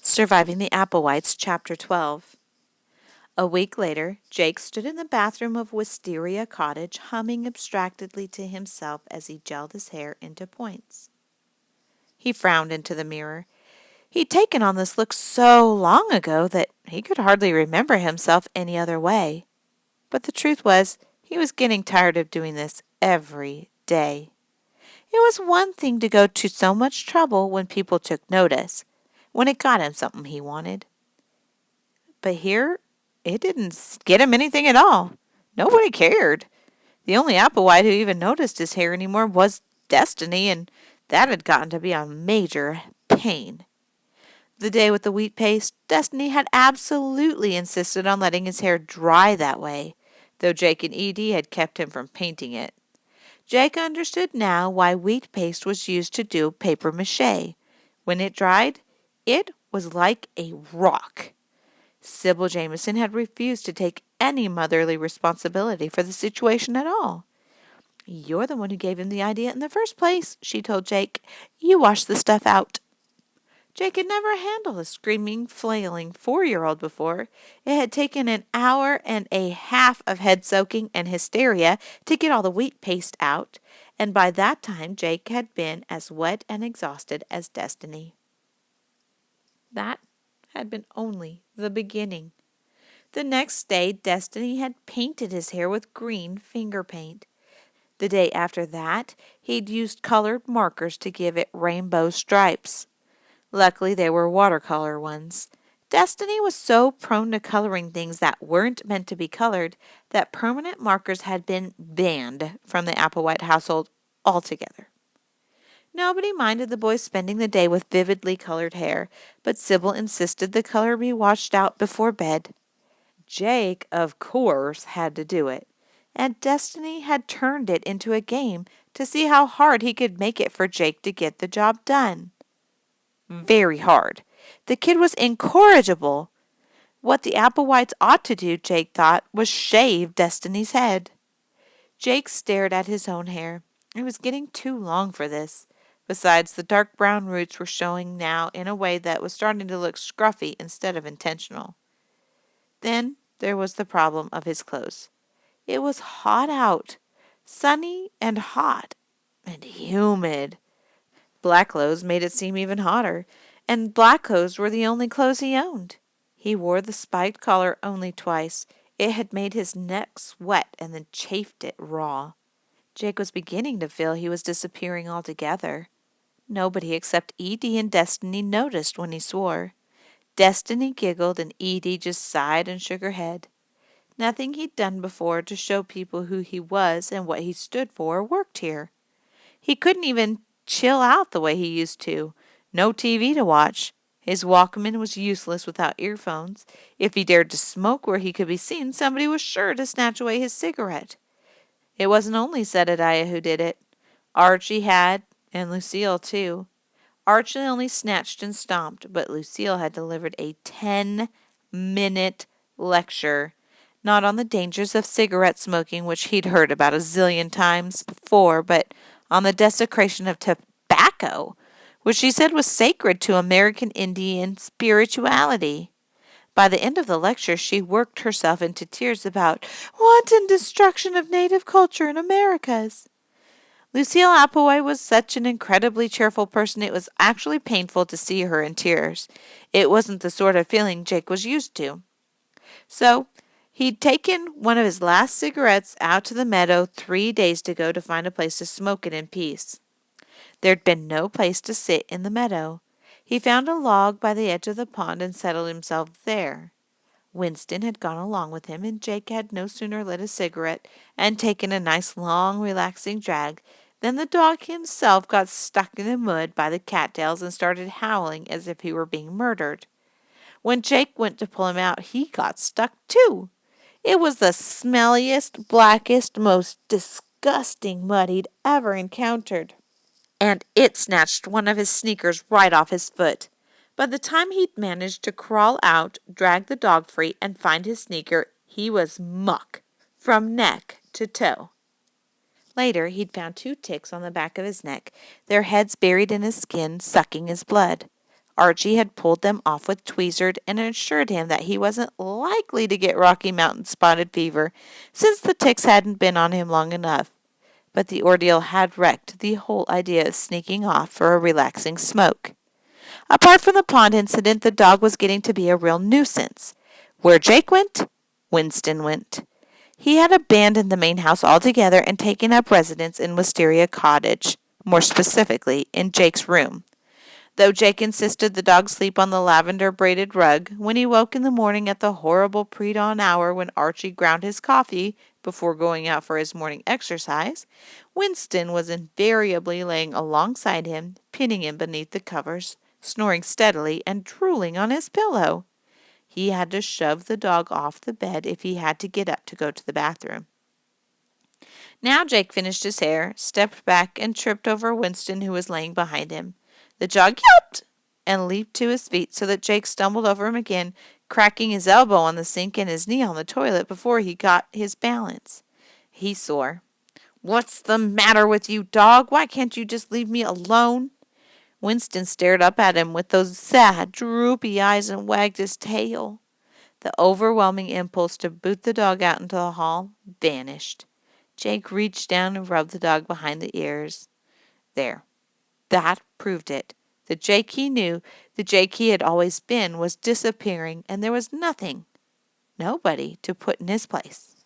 Surviving the Applewhites, Chapter 12. A week later, Jake stood in the bathroom of Wisteria Cottage, humming abstractedly to himself as he gelled his hair into points. He frowned into the mirror. He'd taken on this look so long ago that he could hardly remember himself any other way. But the truth was, he was getting tired of doing this every day. It was one thing to go to so much trouble when people took notice, when it got him something he wanted. But here, it didn't get him anything at all. Nobody cared. The only Applewhite who even noticed his hair anymore was Destiny, and that had gotten to be a major pain. The day with the wheat paste, Destiny had absolutely insisted on letting his hair dry that way, though Jake and Edie had kept him from painting it. Jake understood now why wheat paste was used to do paper mache. When it dried, it was like a rock. Sybil Jamieson had refused to take any motherly responsibility for the situation at all. "You're the one who gave him the idea in the first place," she told Jake. "You wash the stuff out." Jake had never handled a screaming, flailing 4-year-old before. It had taken an hour and a half of head soaking and hysteria to get all the wheat paste out, and by that time Jake had been as wet and exhausted as Destiny. That had been only the beginning. The next day, Destiny had painted his hair with green finger paint. The day after that, he'd used colored markers to give it rainbow stripes. Luckily, they were watercolor ones. Destiny was so prone to coloring things that weren't meant to be colored that permanent markers had been banned from the Applewhite household altogether. Nobody minded the boys spending the day with vividly colored hair, but Sybil insisted the color be washed out before bed. Jake, of course, had to do it, and Destiny had turned it into a game to see how hard he could make it for Jake to get the job done. Very hard. The kid was incorrigible. What the Applewhites ought to do, Jake thought, was shave Destiny's head. Jake stared at his own hair. It was getting too long for this. Besides, the dark brown roots were showing now in a way that was starting to look scruffy instead of intentional. Then there was the problem of his clothes. It was hot out, sunny and hot and humid. Black clothes made it seem even hotter, and black clothes were the only clothes he owned. He wore the spiked collar only twice. It had made his neck sweat and then chafed it raw. Jake was beginning to feel he was disappearing altogether. Nobody except Edie and Destiny noticed when he swore. Destiny giggled and Edie just sighed and shook her head. Nothing he'd done before to show people who he was and what he stood for worked here. He couldn't even chill out the way he used to. No TV to watch. His Walkman was useless without earphones. If he dared to smoke where he could be seen, somebody was sure to snatch away his cigarette. It wasn't only Jedediah who did it. Archie had, and Lucille too. Archie only snatched and stomped, but Lucille had delivered a 10-minute lecture, not on the dangers of cigarette smoking, which he'd heard about a zillion times before, but on the desecration of tobacco, which she said was sacred to American Indian spirituality. By the end of the lecture, she worked herself into tears about wanton destruction of native culture in Americas. Lucille Applewhite was such an incredibly cheerful person it was actually painful to see her in tears. It wasn't the sort of feeling Jake was used to. So, he'd taken one of his last cigarettes out to the meadow 3 days ago to find a place to smoke it in peace. There'd been no place to sit in the meadow. He found a log by the edge of the pond and settled himself there. Winston had gone along with him, and Jake had no sooner lit a cigarette and taken a nice long relaxing drag than the dog himself got stuck in the mud by the cattails and started howling as if he were being murdered. When Jake went to pull him out, he got stuck too. It was the smelliest, blackest, most disgusting mud he'd ever encountered, and it snatched one of his sneakers right off his foot. By the time he'd managed to crawl out, drag the dog free, and find his sneaker, he was muck, from neck to toe. Later, he'd found 2 ticks on the back of his neck, their heads buried in his skin, sucking his blood. Archie had pulled them off with Tweezerd and assured him that he wasn't likely to get Rocky Mountain spotted fever, since the ticks hadn't been on him long enough. But the ordeal had wrecked the whole idea of sneaking off for a relaxing smoke. Apart from the pond incident, the dog was getting to be a real nuisance. Where Jake went, Winston went. He had abandoned the main house altogether and taken up residence in Wisteria Cottage, more specifically in Jake's room. Though Jake insisted the dog sleep on the lavender-braided rug, when he woke in the morning at the horrible pre-dawn hour when Archie ground his coffee before going out for his morning exercise, Winston was invariably laying alongside him, pinning him beneath the covers, snoring steadily, and drooling on his pillow. He had to shove the dog off the bed if he had to get up to go to the bathroom. Now Jake finished his hair, stepped back, and tripped over Winston, who was laying behind him. The dog yelped and leaped to his feet so that Jake stumbled over him again, cracking his elbow on the sink and his knee on the toilet before he got his balance. He swore. "What's the matter with you, dog? Why can't you just leave me alone?" Winston stared up at him with those sad, droopy eyes and wagged his tail. The overwhelming impulse to boot the dog out into the hall vanished. Jake reached down and rubbed the dog behind the ears. There. That proved it. The Jake he knew, the Jake he had always been, was disappearing, and there was nothing, nobody, to put in his place.